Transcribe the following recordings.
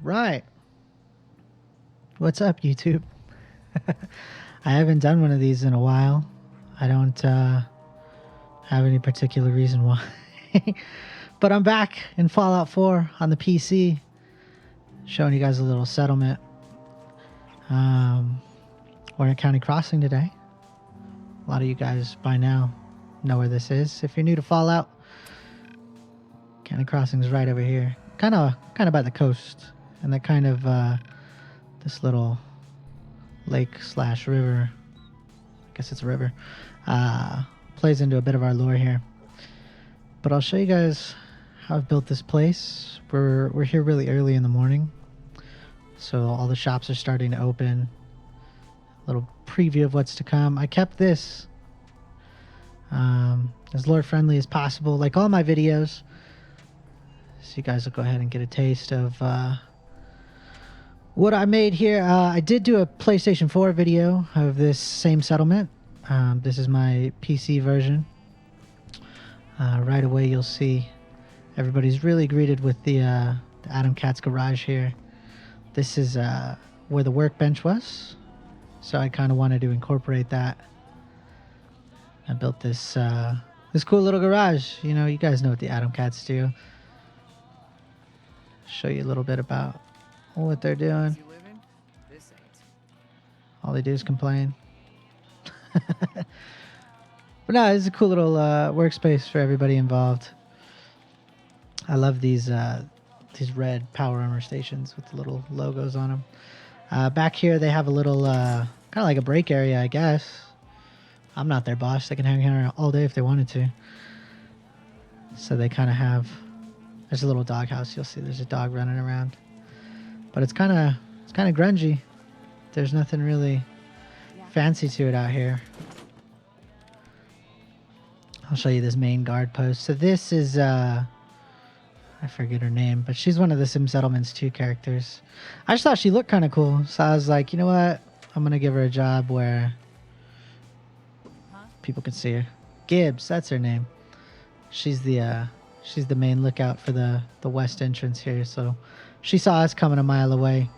Right. What's up, YouTube? I haven't done one of these in a while. I don't have any particular reason why. But I'm back in Fallout 4 on the PC, showing you guys a little settlement. We're in County Crossing today. A lot of you guys by now know where this is. If you're new to Fallout, County Crossing is right over here. Kind of by the coast. And that kind of, this little lake slash river, I guess it's a river, plays into a bit of our lore here. But I'll show you guys how I've built this place. We're here really early in the morning, so all the shops are starting to open. A little preview of what's to come. I kept this as lore friendly as possible, like all my videos, so you guys will go ahead and get a taste of what I made here. I did do a PlayStation 4 video of this same settlement. This is my PC version. Right away you'll see everybody's really greeted with the Adam Katz garage here. This is where the workbench was, so I kind of wanted to incorporate that. I built this this cool little garage. You know, you guys know what the Adam Katz do. Show you a little bit about what they're doing. All they do is complain. But no, it's a cool little workspace for everybody involved. I love these red power armor stations with the little logos on them. Back here they have a little kind of like a break area, I guess. I'm not their boss. They can hang here all day if they wanted to. So they kind of have, there's a little doghouse. You'll see there's a dog running around. But it's kind of grungy. There's nothing really fancy to it out here. I'll show you this main guard post. So this is, I forget her name, but she's one of the Sim Settlements 2 characters. I just thought she looked kind of cool. So I was like, you know what? I'm going to give her a job where people can see her. Gibbs, that's her name. She's the main lookout for the west entrance here. So she saw us coming a mile away.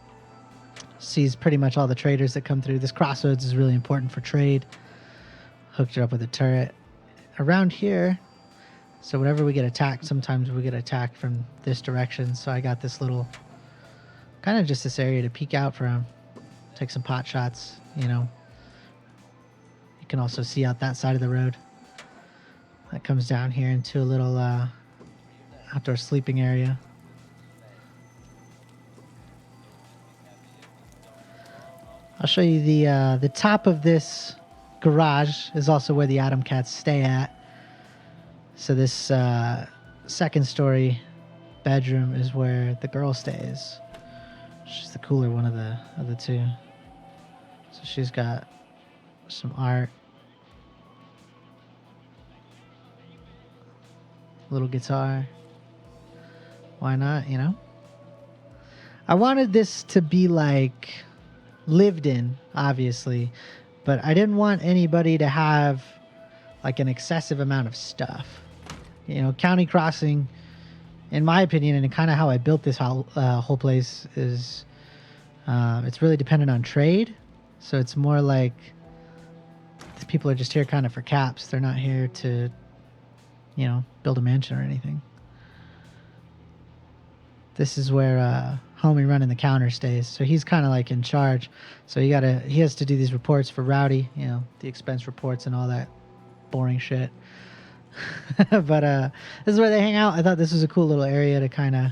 Sees pretty much all the traders that come through. This crossroads is really important for trade. Hooked her up with a turret. Around here, so whenever we get attacked, sometimes we get attacked from this direction. So I got this little, kind of just this area to peek out from. Take some pot shots, you know. You can also see out that side of the road. That comes down here into a little outdoor sleeping area. I'll show you the top of this garage is also where the Adam Cats stay at. So this second story bedroom is where the girl stays. She's the cooler one of the two. So she's got some art, little guitar. Why not, you know? I wanted this to be like lived in, obviously, but I didn't want anybody to have like an excessive amount of stuff. You know, County Crossing, in my opinion, and kind of how I built this whole place is it's really dependent on trade. So it's more like these people are just here kind of for caps. They're not here to, you know, build a mansion or anything. This is where homie running the counter stays. So he's kind of like in charge. So he has to do these reports for Rowdy, you know, the expense reports and all that boring shit. But this is where they hang out. I thought this was a cool little area to kind of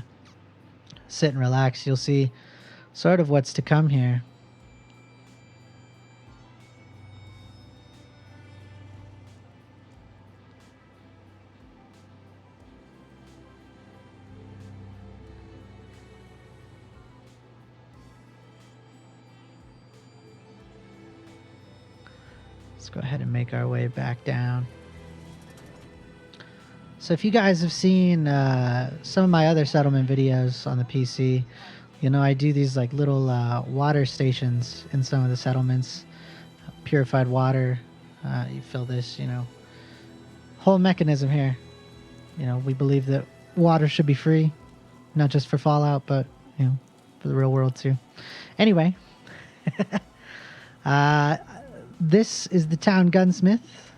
sit and relax. You'll see sort of what's to come here. Let's go ahead and make our way back down. So if you guys have seen some of my other settlement videos on the PC, you know I do these like little water stations in some of the settlements. Purified water. You fill this, you know, whole mechanism here. You know, we believe that water should be free, not just for Fallout, but, you know, for the real world too. Anyway, this is the town gunsmith.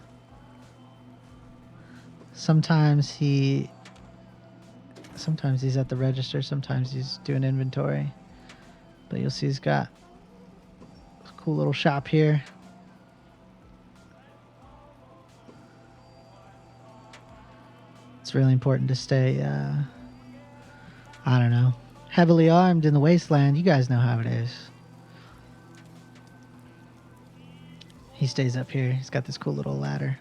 Sometimes he's at the register, sometimes he's doing inventory. But you'll see he's got a cool little shop here. It's really important to stay, I don't know, heavily armed in the wasteland. You guys know how it is. He stays up here. He's got this cool little ladder.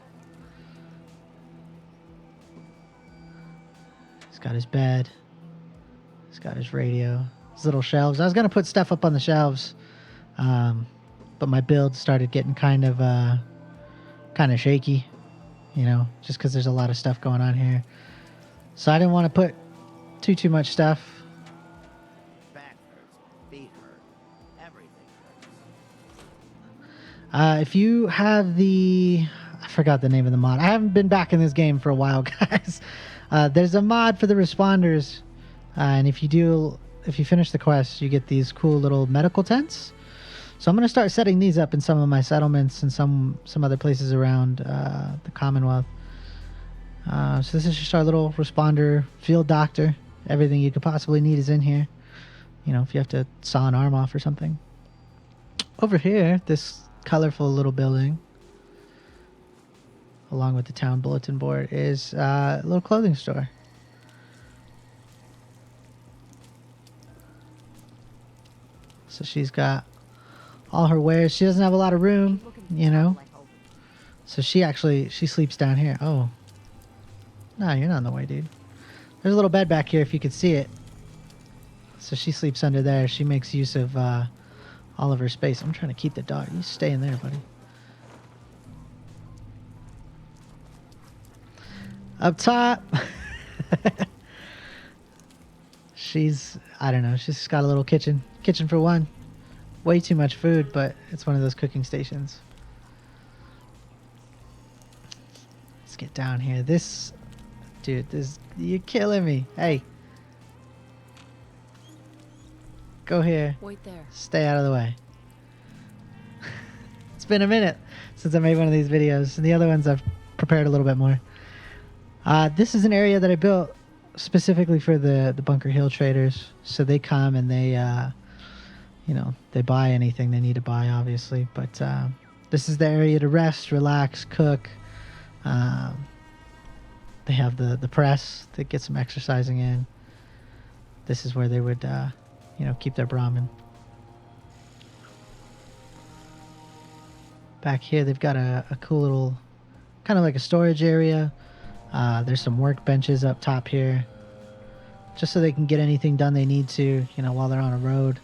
He's got his bed. He's got his radio. His little shelves. I was going to put stuff up on the shelves, but my build started getting kind of shaky, you know, just because there's a lot of stuff going on here. So I didn't want to put too much stuff. Back hurts, feet hurt, everything hurts. If you have I forgot the name of the mod. I haven't been back in this game for a while, guys. There's a mod for the responders, and if you finish the quest, you get these cool little medical tents. So I'm going to start setting these up in some of my settlements and some other places around the Commonwealth. So this is just our little responder field doctor. Everything you could possibly need is in here. You know, if you have to saw an arm off or something. Over here, this colorful little building, along with the town bulletin board, is a little clothing store. So she's got all her wares. She doesn't have a lot of room, you know. So she sleeps down here. Oh. No, you're not in the way, dude. There's a little bed back here if you could see it. So she sleeps under there. She makes use of all of her space. I'm trying to keep the dog. You stay in there, buddy. Up top. I don't know, she's got a little kitchen. Kitchen for one. Way too much food, but it's one of those cooking stations. Let's get down here. Dude, you're killing me. Hey. Go here. Wait there. Stay out of the way. It's been a minute since I made one of these videos, and the other ones I've prepared a little bit more. This is an area that I built specifically for the Bunker Hill traders. So they come and they, you know, they buy anything they need to buy, obviously. But this is the area to rest, relax, cook. They have the press to get some exercising in. This is where they would, you know, keep their Brahmin. Back here, they've got a cool little, kind of like a storage area. There's some workbenches up top here, just so they can get anything done they need to, you know, while they're on a road.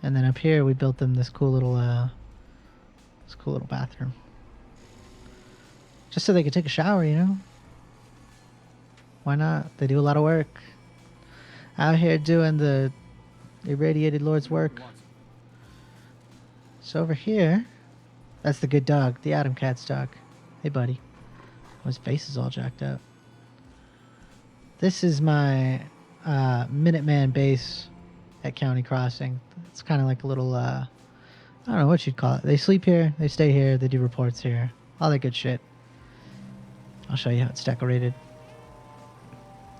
And then up here, we built them this cool little bathroom, just so they could take a shower, you know. Why not? They do a lot of work out here doing the irradiated Lord's work. So over here, that's the good dog, the Adam Katz dog. Hey, buddy. His face is all jacked up. This is my Minuteman Base at County Crossing. It's kind of like a little, I don't know what you'd call it. They sleep here, they stay here, they do reports here. All that good shit. I'll show you how it's decorated.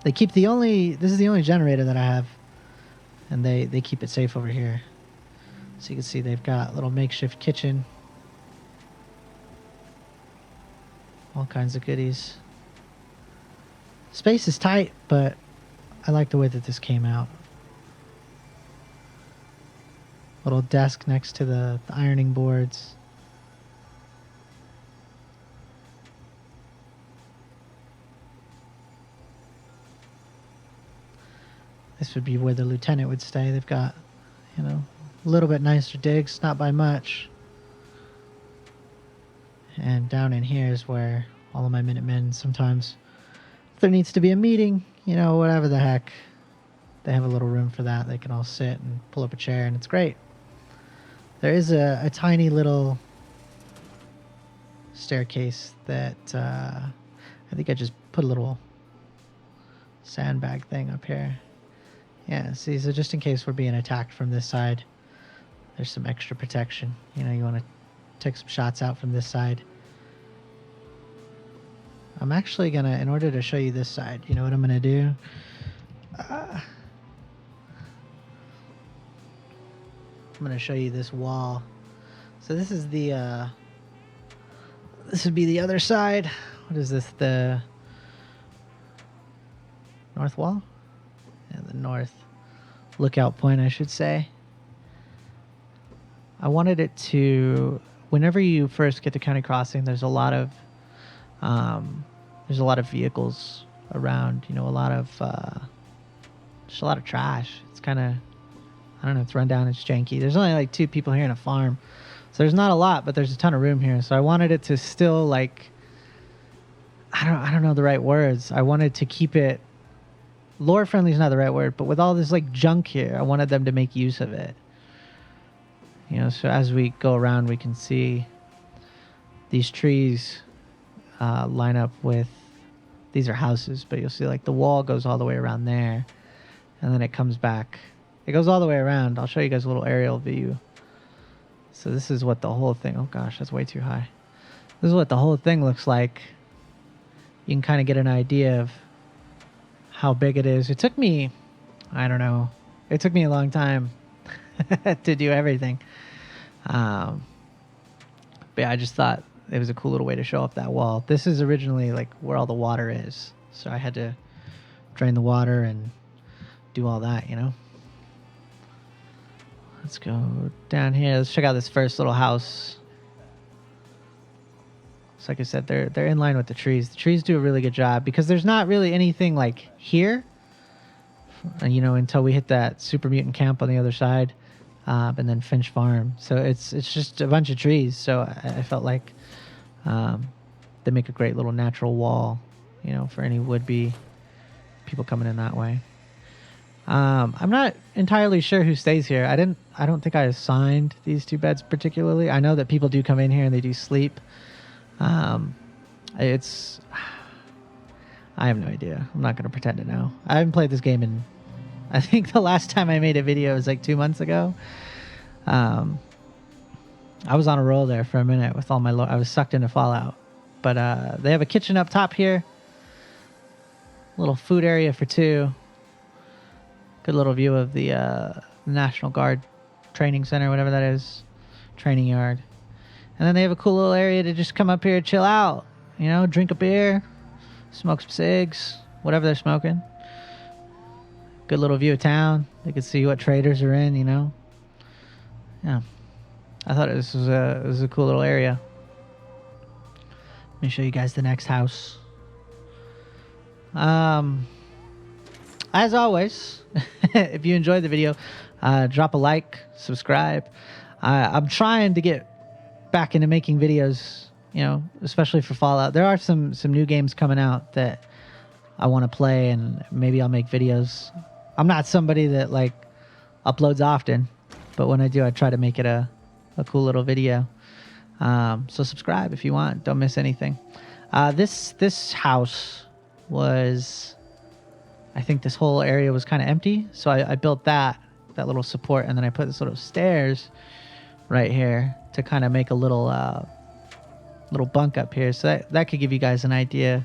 They keep this is the only generator that I have. And they keep it safe over here. So you can see they've got a little makeshift kitchen. All kinds of goodies. Space is tight, but I like the way that this came out. Little desk next to the ironing boards. This would be where the lieutenant would stay. They've got, you know, a little bit nicer digs, not by much. And down in here is where all of my Minutemen, sometimes if there needs to be a meeting, you know, whatever the heck, they have a little room for that. They can all sit and pull up a chair, and it's great. There is a tiny little staircase that I think I just put a little sandbag thing up here. Yeah, see, so just in case we're being attacked from this side, there's some extra protection. You know, you want to take some shots out from this side. I'm actually gonna, in order to show you this side, you know what I'm gonna do? I'm gonna show you this wall. So this is the, this would be the other side. What is this? The north wall? Yeah, the north lookout point, I should say. I wanted it to, whenever you first get to County Crossing, there's a lot of vehicles around. You know, a lot of just a lot of trash. It's kind of, I don't know, it's run down, it's janky. There's only like 2 people here in a farm, so there's not a lot, but there's a ton of room here. So I wanted it to still, like, I don't know the right words. I wanted to keep it lore friendly is not the right word, but with all this like junk here, I wanted them to make use of it. You know, so as we go around, we can see these trees line up with, these are houses, but you'll see like the wall goes all the way around there, and then it comes back. It goes all the way around. I'll show you guys a little aerial view. So this is what the whole thing, oh gosh, that's way too high. This is what the whole thing looks like. You can kind of get an idea of how big it is. It took me, I don't know, it took me a long time to do everything. But yeah, I just thought it was a cool little way to show up that wall. This is originally like where all the water is. So I had to drain the water and do all that, you know. Let's go down here. Let's check out this first little house. So like I said, they're in line with the trees. The trees do a really good job because there's not really anything like here, you know, until we hit that super mutant camp on the other side, and then Finch Farm. So it's just a bunch of trees. So I felt like they make a great little natural wall, you know, for any would-be people coming in that way. I'm not entirely sure who stays here. I don't think I assigned these 2 beds particularly. I know that people do come in here and they do sleep. I have no idea. I'm not going to pretend to know. I haven't played this game in, I think the last time I made a video was like 2 months ago. I was on a roll there for a minute with all my I was sucked into Fallout. But they have a kitchen up top here. Little food area for 2. Good little view of the National Guard training center, whatever that is. Training yard. And then they have a cool little area to just come up here, chill out, you know, drink a beer, smoke some cigs, whatever they're smoking. Good little view of town. They can see what traders are in, you know. Yeah, I thought this was a cool little area. Let me show you guys the next house. As always, if you enjoyed the video, drop a like, subscribe. I'm trying to get back into making videos, you know, especially for Fallout. There are some new games coming out that I want to play, and maybe I'll make videos. I'm not somebody that like uploads often, but when I do, I try to make it a cool little video. So subscribe if you want. Don't miss anything. This house was, I think this whole area was kind of empty, so I built that little support, and then I put this little stairs right here to kind of make a little bunk up here. So that could give you guys an idea,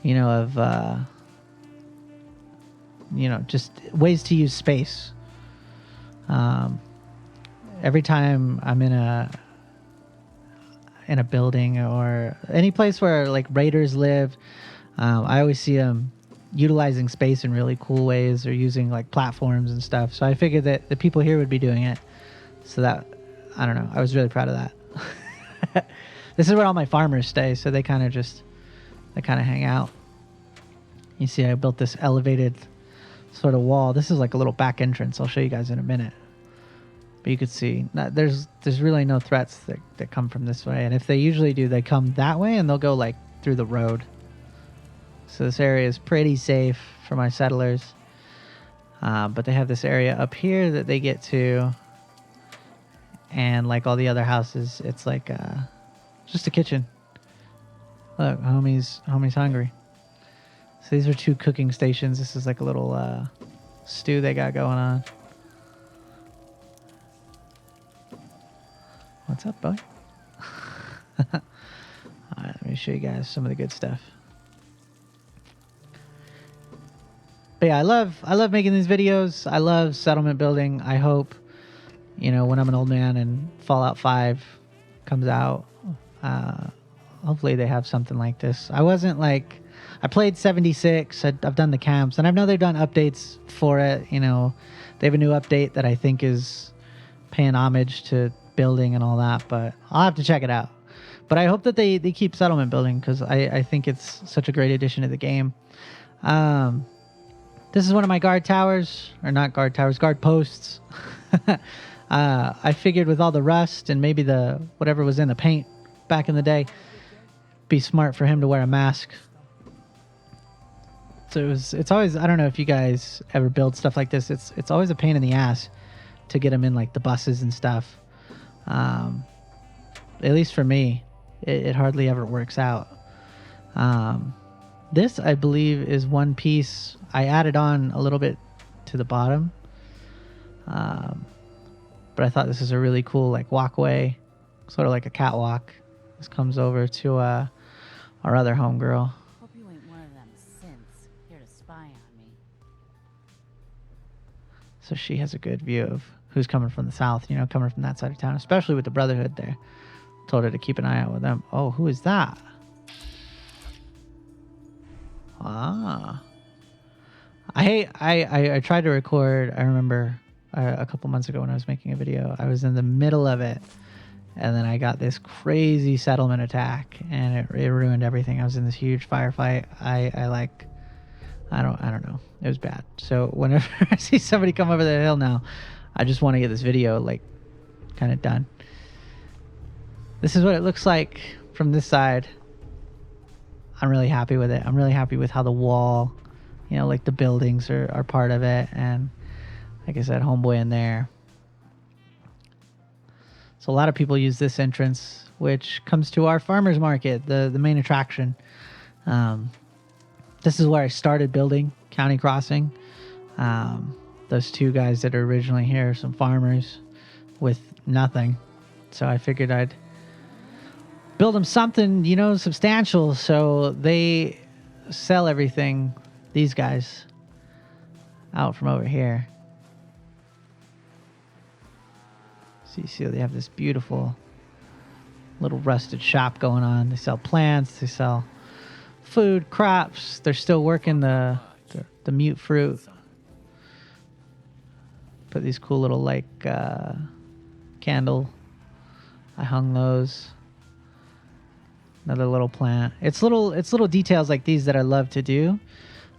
you know, of you know, just ways to use space. Every time I'm in a building or any place where like raiders live, I always see them utilizing space in really cool ways, or using like platforms and stuff. So I figured that the people here would be doing it. So that, I don't know, I was really proud of that. This is where all my farmers stay, so they kind of hang out. You see, I built this elevated sort of wall. This is like a little back entrance. I'll show you guys in a minute. But you could see there's really no threats that come from this way. And if they usually do, they come that way, and they'll go like through the road. So this area is pretty safe for my settlers. But they have this area up here that they get to. And like all the other houses, it's like just a kitchen. Look, homie's hungry. So these are 2 cooking stations. This is like a little stew they got going on. What's up, boy? All right, let me show you guys some of the good stuff. But yeah, I love making these videos. I love settlement building. I hope, you know, when I'm an old man and Fallout 5 comes out, hopefully they have something like this. I played 76. I've done the camps, and I know they've done updates for it. You know, they have a new update that I think is paying homage to building and all that, but I'll have to check it out. But I hope that they keep settlement building, because I think it's such a great addition to the game. This is one of my guard towers, or not guard towers, guard posts. I figured with all the rust and maybe the whatever was in the paint back in the day, be smart for him to wear a mask. So it's always, I don't know if you guys ever build stuff like this. It's always a pain in the ass to get them in like the buses and stuff. At least for me, it hardly ever works out. This, I believe, is one piece. I added on a little bit to the bottom. But I thought this is a really cool like walkway, sort of like a catwalk. This comes over to our other homegirl. Hope you ain't one of them synths here to spy on me. So she has a good view of who's coming from the south, you know, coming from that side of town, especially with the Brotherhood there. Told her to keep an eye out with them. Oh, who is that? Ah. I tried to record, I remember a couple months ago when I was making a video, I was in the middle of it, and then I got this crazy settlement attack, and it ruined everything. I was in this huge firefight. I don't know. It was bad. So whenever I see somebody come over the hill now, I just want to get this video like kind of done. This is what it looks like from this side. I'm really happy with it. I'm really happy with how the wall, you know, like the buildings are part of it. And like I said, homeboy in there. So a lot of people use this entrance, which comes to our farmer's market, the main attraction. This is where I started building County Crossing. Those 2 guys that are originally here, some farmers with nothing. So I figured I'd build them something, you know, substantial. So they sell everything, these guys, out from over here. So you see they have this beautiful little rusted shop going on. They sell plants, they sell food, crops. They're still working the mute fruit. Put these cool little like candle. I hung those. Another little plant. It's little details like these that I love to do.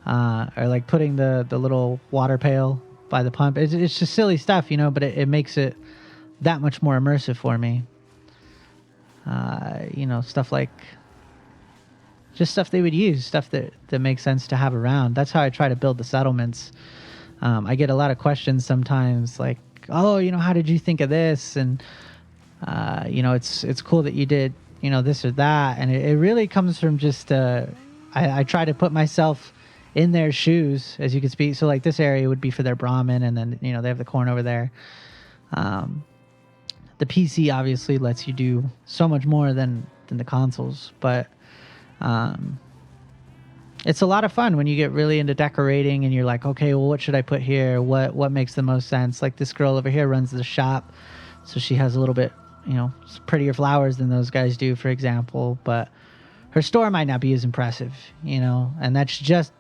Or like putting the little water pail by the pump. It's just silly stuff, you know, but it makes it that much more immersive for me. You know, stuff like just stuff they would use, stuff that makes sense to have around. That's how I try to build the settlements. I get a lot of questions sometimes like, oh, you know, how did you think of this? And you know, it's cool that you did, you know, this or that. And it really comes from just I try to put myself in their shoes, as you can speak. So like this area would be for their Brahmin, and then, you know, they have the corn over there. The PC obviously lets you do so much more than the consoles, but it's a lot of fun when you get really into decorating and you're like, okay, well, what should I put here? What makes the most sense? Like this girl over here runs the shop, so she has a little bit, you know, prettier flowers than those guys do, for example, but her store might not be as impressive, you know, and that's just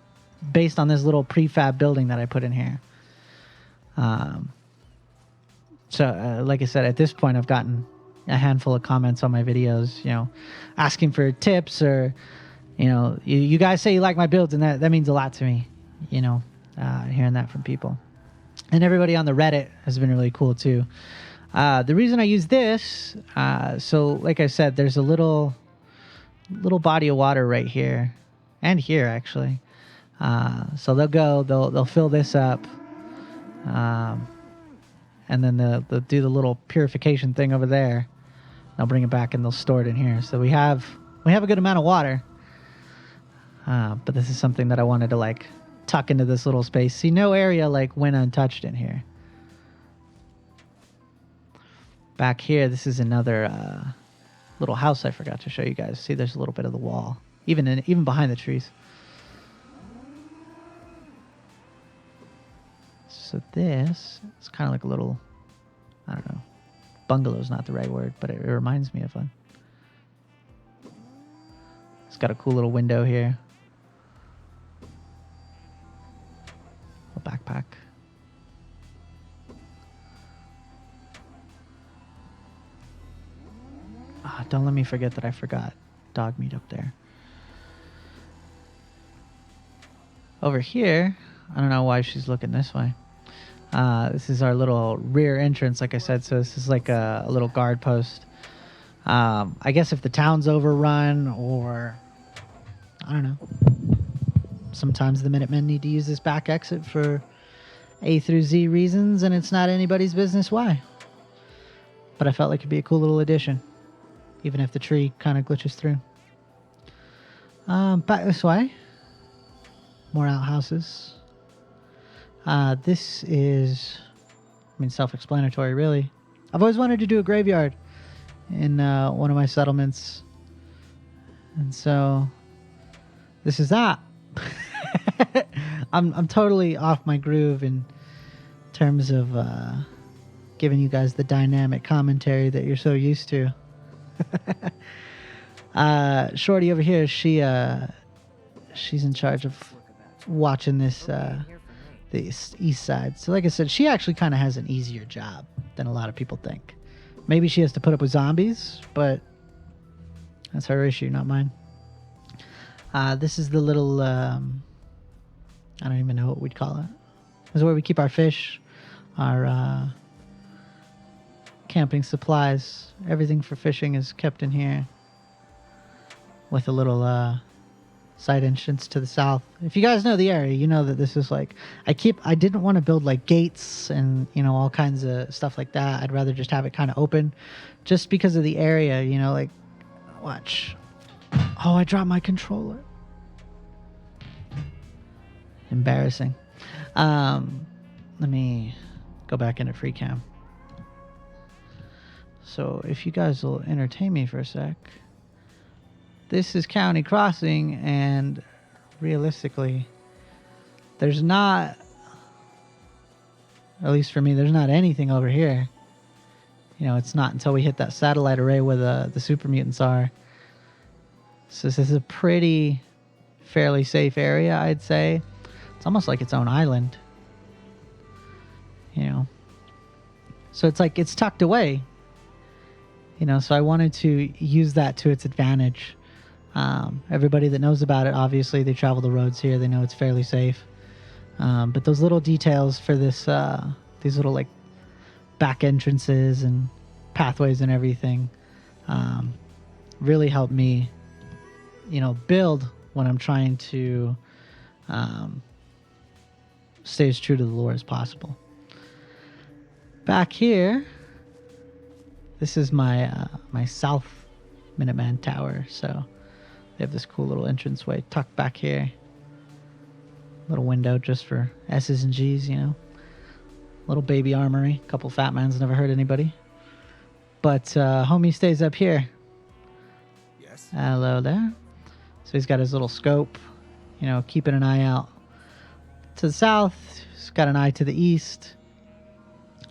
based on this little prefab building that I put in here. So like I said, at this point, I've gotten a handful of comments on my videos, you know, asking for tips, or, you know, you guys say you like my builds, and that means a lot to me, you know, hearing that from people. And everybody on the Reddit has been really cool too. The reason I use this, so like I said, there's a little body of water right here, and here actually. So they'll fill this up, and then they'll do the little purification thing over there. They'll bring it back and they'll store it in here. So we have a good amount of water. But this is something that I wanted to like tuck into this little space. See, no area like went untouched in here. Back here, this is another little house I forgot to show you guys. See, there's a little bit of the wall, even behind the trees. So this is kind of like a little, I don't know, bungalow is not the right word, but it reminds me of one. It's got a cool little window here. A backpack. Don't let me forget that I forgot dog meat up there. Over here, I don't know why she's looking this way. This is our little rear entrance, like I said. So this is like a little guard post. I guess if the town's overrun, or I don't know, sometimes the Minutemen need to use this back exit for A through Z reasons, and it's not anybody's business why. But I felt like it'd be a cool little addition, even if the tree kind of glitches through. Back this way. More outhouses. This is, I mean, self-explanatory, really. I've always wanted to do a graveyard in one of my settlements. And so this is that. I'm totally off my groove in terms of giving you guys the dynamic commentary that you're so used to. Shorty over here, she's in charge of watching this the east side. So like I said, she actually kind of has an easier job than a lot of people think. Maybe she has to put up with zombies, but that's her issue, not mine. This is the little I don't even know what we'd call it. This is where we keep our fish, our camping supplies. Everything for fishing is kept in here, with a little side entrance to the south. If you guys know the area, you know that this is like, I didn't want to build like gates and, you know, all kinds of stuff like that. I'd rather just have it kind of open, just because of the area, you know. Like, watch. Oh, I dropped my controller. Embarrassing. Let me go back into free cam. So if you guys will entertain me for a sec. This is County Crossing, and realistically, there's not, at least for me, there's not anything over here. You know, it's not until we hit that satellite array where the super mutants are. So this is a fairly safe area, I'd say. It's almost like its own island. You know. So it's like it's tucked away. You know, so I wanted to use that to its advantage. Everybody that knows about it, obviously, they travel the roads here. They know it's fairly safe. But those little details for this, these little like back entrances and pathways and everything, really help me, you know, build when I'm trying to stay as true to the lore as possible. Back here, this is my my south Minuteman Tower. So they have this cool little entranceway tucked back here. Little window just for S's and G's, you know. Little baby armory. Couple fat mans never hurt anybody. But homie stays up here. Yes. Hello there. So he's got his little scope, you know, keeping an eye out to the south. He's got an eye to the east.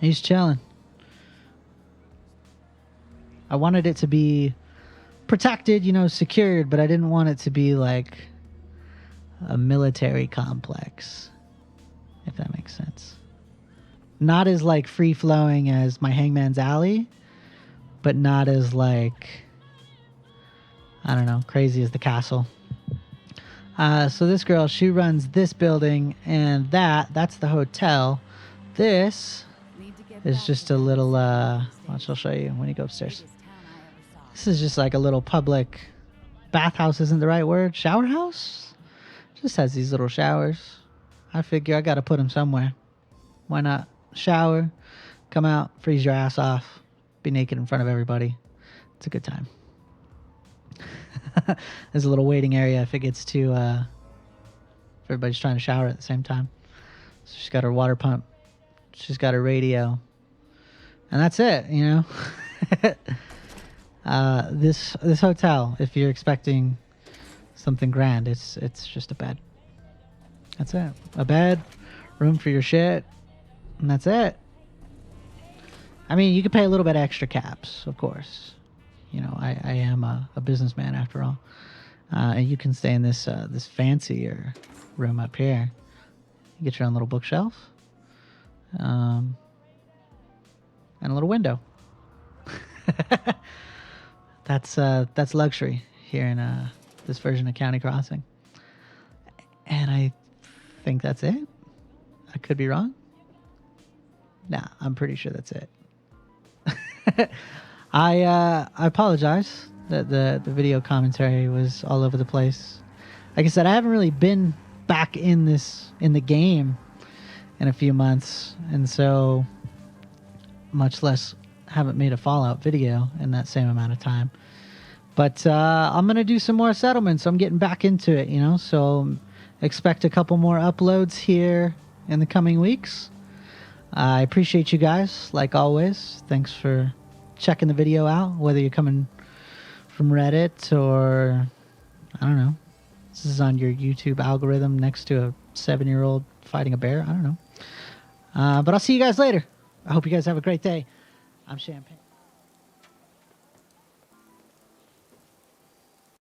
He's chilling. I wanted it to be protected, you know, secured, but I didn't want it to be like a military complex, if that makes sense. Not as like free flowing as my Hangman's Alley, but not as like, I don't know, crazy as the castle. So this girl, she runs this building, and that's the hotel. This is just a little, watch, I'll show you when you go upstairs. This is just like a little public bathhouse, isn't the right word? Shower house? Just has these little showers. I figure I got to put them somewhere. Why not? Shower, come out, freeze your ass off, be naked in front of everybody. It's a good time. There's a little waiting area if it gets too, if everybody's trying to shower at the same time. So she's got her water pump. She's got her radio. And that's it, you know. This hotel, if you're expecting something grand, it's just a bed. That's it. A bed, room for your shit, and that's it. I mean, you could pay a little bit extra caps, of course. You know, I am a businessman after all. And you can stay in this this fancier room up here. You get your own little bookshelf. And a little window. That's luxury here in this version of County Crossing. And I think that's it. I could be wrong. Nah, I'm pretty sure that's it. I apologize that the video commentary was all over the place. Like I said, I haven't really been back in the game in a few months, and so much less haven't made a Fallout video in that same amount of time. But I'm gonna do some more settlements. I'm getting back into it, you know, so expect a couple more uploads here in the coming weeks. I appreciate you guys, like always. Thanks for checking the video out, whether you're coming from Reddit or, I don't know, this is on your YouTube algorithm next to a 7-year-old fighting a bear. I don't know. But I'll see you guys later. I hope you guys have a great day. I'm Champagne.